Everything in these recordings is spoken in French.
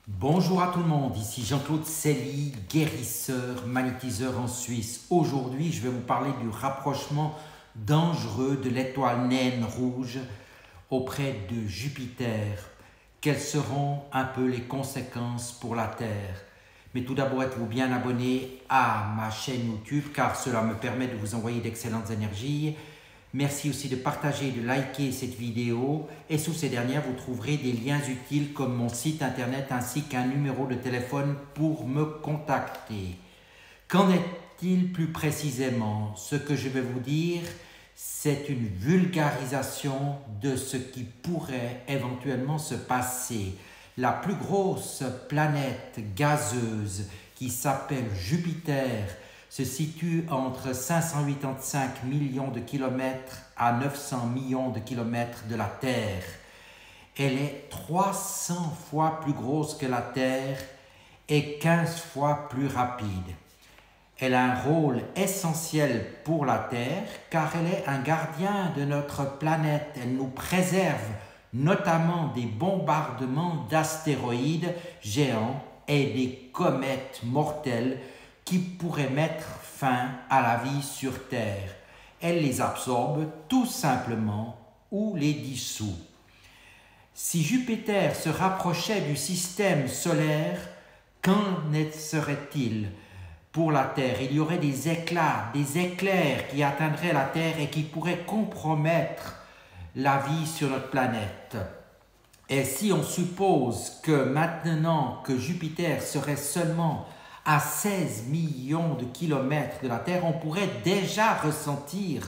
Bonjour à tout le monde, ici Jean-Claude Selly, guérisseur, magnétiseur en Suisse. Aujourd'hui, je vais vous parler du rapprochement dangereux de l'étoile naine rouge auprès de Jupiter. Quelles seront un peu les conséquences pour la Terre? Mais tout d'abord, êtes-vous bien abonné à ma chaîne YouTube car cela me permet de vous envoyer d'excellentes énergies. Merci aussi de partager et de liker cette vidéo et sous ces dernières vous trouverez des liens utiles comme mon site internet ainsi qu'un numéro de téléphone pour me contacter. Qu'en est-il plus précisément? Ce que je vais vous dire, c'est une vulgarisation de ce qui pourrait éventuellement se passer. La plus grosse planète gazeuse qui s'appelle Jupiter se situe entre 585 millions de kilomètres à 900 millions de kilomètres de la Terre. Elle est 300 fois plus grosse que la Terre et 15 fois plus rapide. Elle a un rôle essentiel pour la Terre car elle est un gardien de notre planète. Elle nous préserve notamment des bombardements d'astéroïdes géants et des comètes mortelles qui pourraient mettre fin à la vie sur Terre. Elle les absorbe tout simplement ou les dissout. Si Jupiter se rapprochait du système solaire, qu'en serait-il pour la Terre? Il y aurait des éclats, des éclairs qui atteindraient la Terre et qui pourraient compromettre la vie sur notre planète. Et si on suppose que maintenant que Jupiter serait seulement à 16 millions de kilomètres de la Terre, on pourrait déjà ressentir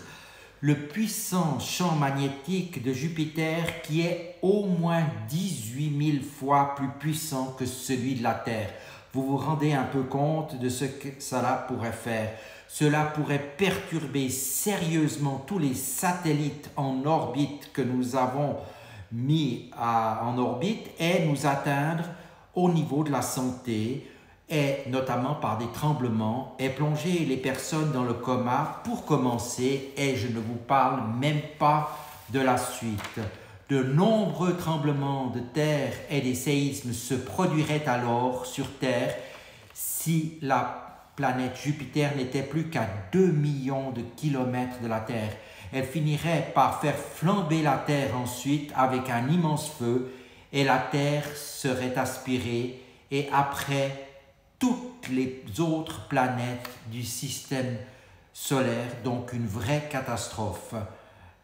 le puissant champ magnétique de Jupiter qui est au moins 18 000 fois plus puissant que celui de la Terre. Vous vous rendez un peu compte de ce que cela pourrait faire? Cela pourrait perturber sérieusement tous les satellites en orbite que nous avons mis en orbite et nous atteindre au niveau de la santé, et notamment par des tremblements, et plonger les personnes dans le coma pour commencer, et je ne vous parle même pas de la suite. De nombreux tremblements de terre et des séismes se produiraient alors sur Terre si la planète Jupiter n'était plus qu'à 2 millions de kilomètres de la Terre. Elle finirait par faire flamber la Terre ensuite avec un immense feu, et la Terre serait aspirée, et après toutes les autres planètes du système solaire, donc une vraie catastrophe.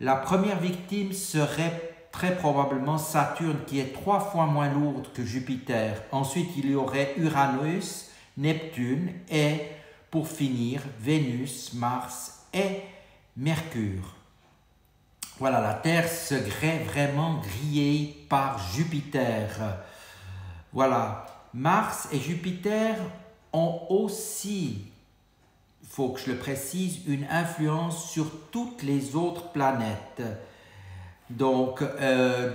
La première victime serait très probablement Saturne, qui est 3 fois moins lourde que Jupiter. Ensuite, il y aurait Uranus, Neptune et, pour finir, Vénus, Mars et Mercure. Voilà, la Terre serait vraiment grillée par Jupiter. Voilà. Mars et Jupiter ont aussi, il faut que je le précise, une influence sur toutes les autres planètes. Donc,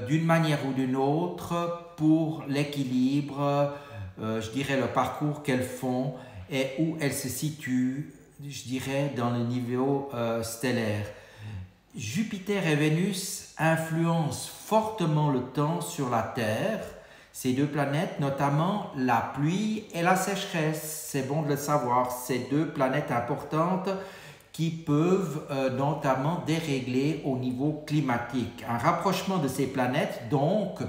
d'une manière ou d'une autre, pour l'équilibre, je dirais le parcours qu'elles font et où elles se situent, je dirais, dans le niveau stellaire. Jupiter et Vénus influencent fortement le temps sur la Terre. Ces deux planètes, notamment la pluie et la sécheresse, c'est bon de le savoir, ces deux planètes importantes qui peuvent notamment dérégler au niveau climatique. Un rapprochement de ces planètes, donc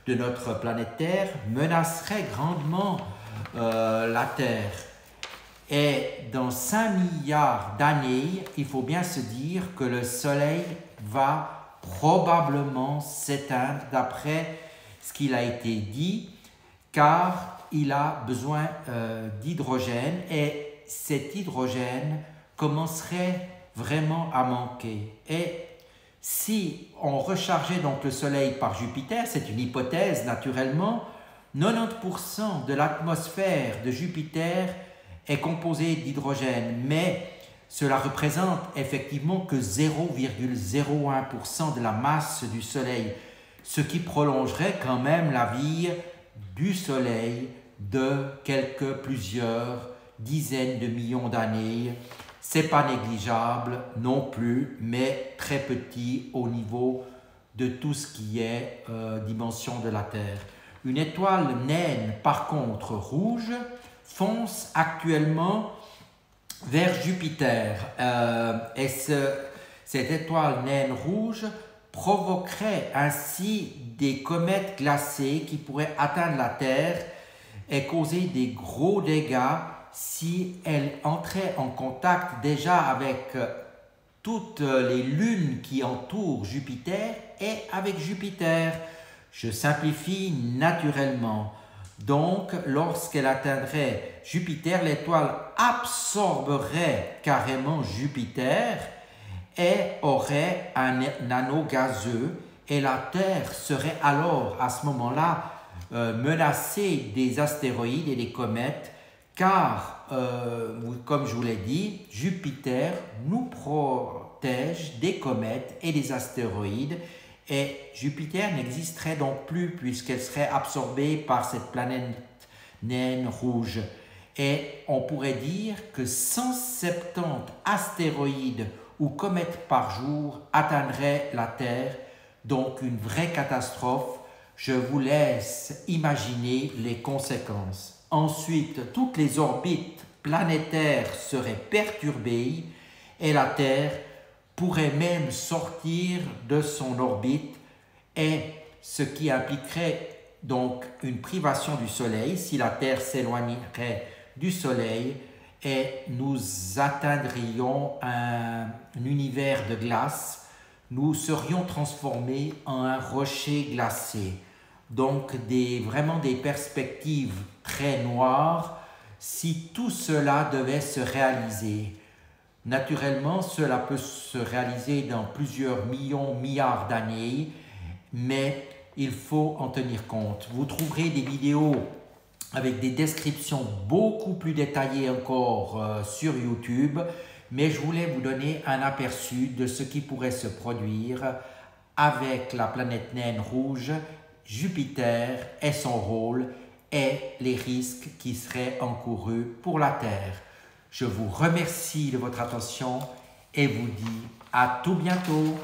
de notre planète Terre, menacerait grandement la Terre. Et dans 5 milliards d'années, il faut bien se dire que le Soleil va probablement s'éteindre d'après ce qu'il a été dit, car il a besoin d'hydrogène et cet hydrogène commencerait vraiment à manquer. Et si on rechargeait donc le Soleil par Jupiter, c'est une hypothèse naturellement, 90% de l'atmosphère de Jupiter est composée d'hydrogène, mais cela représente effectivement que 0,01% de la masse du Soleil, ce qui prolongerait quand même la vie du Soleil de plusieurs dizaines de millions d'années. C'est pas négligeable non plus, mais très petit au niveau de tout ce qui est dimension de la Terre. Une étoile naine, par contre rouge, fonce actuellement vers Jupiter. Cette étoile naine rouge provoquerait ainsi des comètes glacées qui pourraient atteindre la Terre et causer des gros dégâts si elle entrait en contact déjà avec toutes les lunes qui entourent Jupiter et avec Jupiter. Je simplifie naturellement. Donc, lorsqu'elle atteindrait Jupiter, l'étoile absorberait carrément Jupiter et aurait un anneau gazeux et la Terre serait alors à ce moment-là menacée des astéroïdes et des comètes car, comme je vous l'ai dit, Jupiter nous protège des comètes et des astéroïdes et Jupiter n'existerait donc plus puisqu'elle serait absorbée par cette planète naine rouge. Et on pourrait dire que 170 astéroïdes ou comètes par jour atteindraient la Terre, donc une vraie catastrophe. Je vous laisse imaginer les conséquences. Ensuite, toutes les orbites planétaires seraient perturbées et la Terre pourrait même sortir de son orbite, et ce qui impliquerait donc une privation du Soleil si la Terre s'éloignerait du Soleil et nous atteindrions un univers de glace. Nous serions transformés en un rocher glacé. Donc vraiment des perspectives très noires si tout cela devait se réaliser. Naturellement, cela peut se réaliser dans plusieurs milliards d'années, mais il faut en tenir compte. Vous trouverez des vidéos avec des descriptions beaucoup plus détaillées encore sur YouTube, mais je voulais vous donner un aperçu de ce qui pourrait se produire avec la planète naine rouge, Jupiter et son rôle et les risques qui seraient encourus pour la Terre. Je vous remercie de votre attention et vous dis à tout bientôt.